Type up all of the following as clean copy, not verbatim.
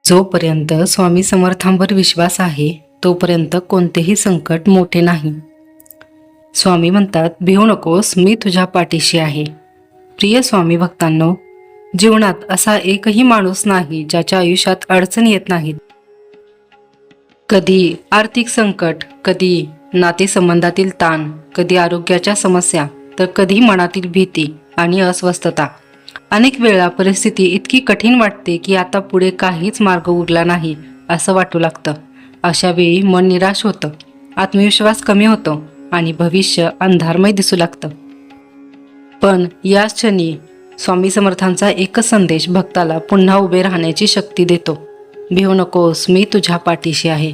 जोपर्यंत स्वामी समर्थांवर विश्वास आहे तोपर्यंत कोणतेही संकट मोठे नाही. स्वामी म्हणतात, भिवू नकोस, मी तुझ्या पाठीशी आहे. प्रिय स्वामी भक्तांनो, जीवनात असा एकही माणूस नाही ज्याच्या आयुष्यात अडचण येत नाहीत. कधी आर्थिक संकट, कधी नातेसंबंधातील ताण, कधी आरोग्याच्या समस्या, तर कधी मनातील भीती आणि अस्वस्थता. अनेक वेळा परिस्थिती इतकी कठीण वाटते की आता पुढे काहीच मार्ग उरला नाही असं वाटू लागतं. अशा वेळी मन निराश होतं, आत्मविश्वास कमी होतो आणि भविष्य अंधारमय दिसू लागतं. पण याच क्षणी स्वामी समर्थांचा एकच संदेश भक्ताला पुन्हा उभे राहण्याची शक्ती देतो. भिवू नकोस, मी तुझ्या पाठीशी आहे.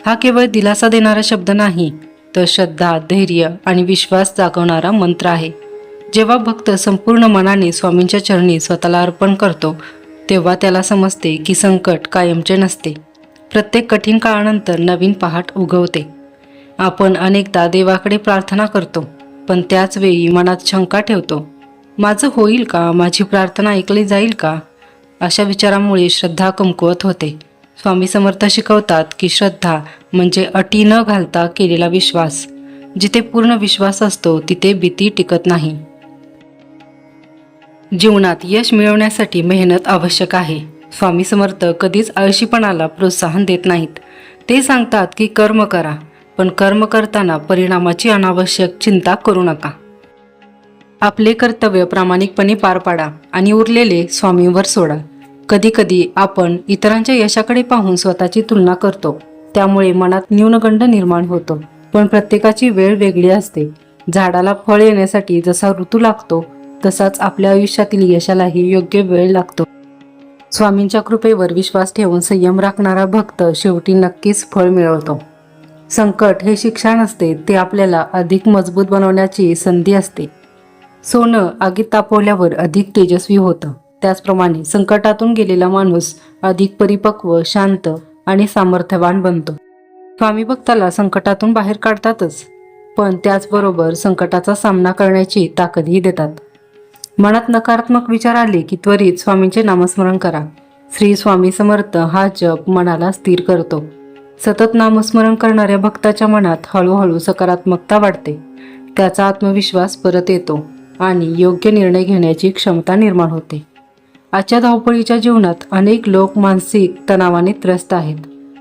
हा केवळ दिलासा देणारा शब्द नाही, तर श्रद्धा, धैर्य आणि विश्वास जागवणारा मंत्र आहे. जेव्हा भक्त संपूर्ण मनाने स्वामींच्या चरणी स्वतःला अर्पण करतो, तेव्हा त्याला समजते की संकट कायमचे नसते. प्रत्येक कठीण काळानंतर नवीन पहाट उगवते. आपण अनेकदा देवाकडे प्रार्थना करतो, पण त्याच वेळी मनात शंका ठेवतो. माझं होईल का? माझी प्रार्थना ऐकली जाईल का? अशा विचारामुळे श्रद्धा कमकुवत होते. स्वामी समर्थ शिकवतात की श्रद्धा म्हणजे अटी न घालता केलेला विश्वास. जिथे पूर्ण विश्वास असतो तिथे भीती टिकत नाही. जीवनात यश मिळवण्यासाठी मेहनत आवश्यक आहे. स्वामी समर्थ कधीच आळशीपणाला प्रोत्साहन देत नाहीत. ते सांगतात की कर्म करा, पण कर्म करताना परिणामाची अनावश्यक चिंता करू नका. आपले कर्तव्य प्रामाणिकपणे पार पाडा आणि उरलेले स्वामींवर सोडा. कधी कधी आपण इतरांच्या यशाकडे पाहून स्वतःची तुलना करतो, त्यामुळे मनात न्यूनगंड निर्माण होतो. पण प्रत्येकाची वेळ वेगळी असते. झाडाला फळ येण्यासाठी जसा ऋतू लागतो, तसाच आपल्या आयुष्यातील यशालाही योग्य वेळ लागतो. स्वामींच्या कृपेवर विश्वास ठेवून संयम राखणारा भक्त शेवटी नक्कीच फळ मिळवतो. संकट हे शिक्षा नसते, ते आपल्याला अधिक मजबूत बनवण्याची संधी असते. सोनं आगीत तापवल्यावर अधिक तेजस्वी होतं, त्याचप्रमाणे संकटातून गेलेला माणूस अधिक परिपक्व, शांत आणि सामर्थ्यवान बनतो. स्वामी भक्ताला संकटातून बाहेर काढतातच, पण त्याचबरोबर संकटाचा सामना करण्याची ताकदही देतात. मनात नकारात्मक विचार आले की त्वरित स्वामींचे नामस्मरण करा. श्री स्वामी समर्थ हा जप मनाला स्थिर करतो. सतत नामस्मरण करणाऱ्या भक्ताच्या मनात हळूहळू सकारात्मकता वाढते. त्याचा आत्मविश्वास परत येतो आणि योग्य निर्णय घेण्याची क्षमता निर्माण होते. आजच्या धावपळीच्या जीवनात अनेक लोक मानसिक तणावाने त्रस्त आहेत.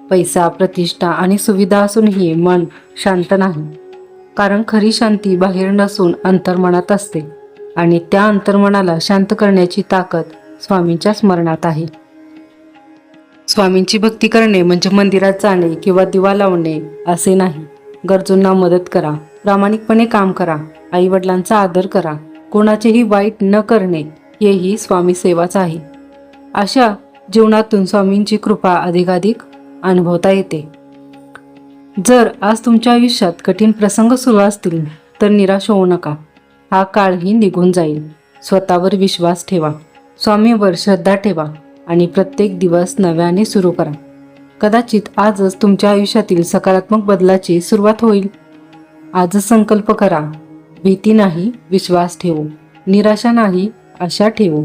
पैसा, प्रतिष्ठा आणि सुविधा असूनही मन शांत नाही. कारण खरी शांती बाहेर नसून अंतर्मनात असते आणि त्या अंतर्मनाला शांत करण्याची ताकद स्वामींच्या स्मरणात आहे. स्वामींची भक्ती करणे म्हणजे मंदिरात जाणे किंवा दिवा लावणे असे नाही. गरजूंना मदत करा, प्रामाणिकपणे काम करा, आईवडिलांचा आदर करा, कोणाचेही वाईट न करणे, हेही स्वामी सेवाच आहे. अशा जीवनातून स्वामींची कृपा अधिकाधिक अनुभवता येते. जर आज तुमच्या आयुष्यात कठीण प्रसंग सुरू असतील तर निराश होऊ नका. हा काळही निघून जाईल. स्वतःवर विश्वास ठेवा, स्वामींवर श्रद्धा ठेवा आणि प्रत्येक दिवस नव्याने सुरू करा. कदाचित आजच तुमच्या आयुष्यातील सकारात्मक बदलाची सुरुवात होईल. आजच संकल्प करा, भीती नाही, विश्वास ठेवू, निराशा नाही, आशा ठेवू,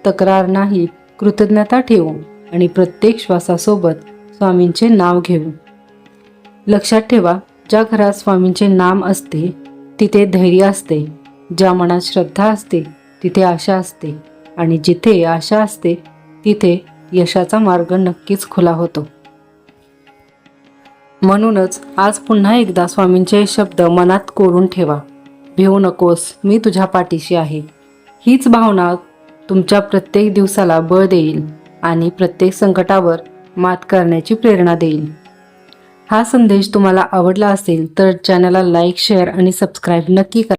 तक्रार नाही, कृतज्ञता ठेवू आणि प्रत्येक श्वासासोबत स्वामींचे नाव घेऊ. लक्षात ठेवा, ज्या घरात स्वामींचे नाम असते तिथे धैर्य असते, ज्या मनात श्रद्धा असते तिथे आशा असते आणि जिथे आशा असते तिथे यशाचा मार्ग नक्कीच खुला होतो. म्हणूनच आज पुन्हा एकदा स्वामींचे शब्द मनात कोरून ठेवा. भिवू नकोस, मी तुझ्या पाठीशी आहे. हीच भावना तुमच्या प्रत्येक दिवसाला बळ देईल आणि प्रत्येक संकटावर मात करण्याची प्रेरणा देईल. हा संदेश तुम्हाला आवडला असेल तर चॅनलला लाईक, शेअर आणि सबस्क्राईब नक्की करा.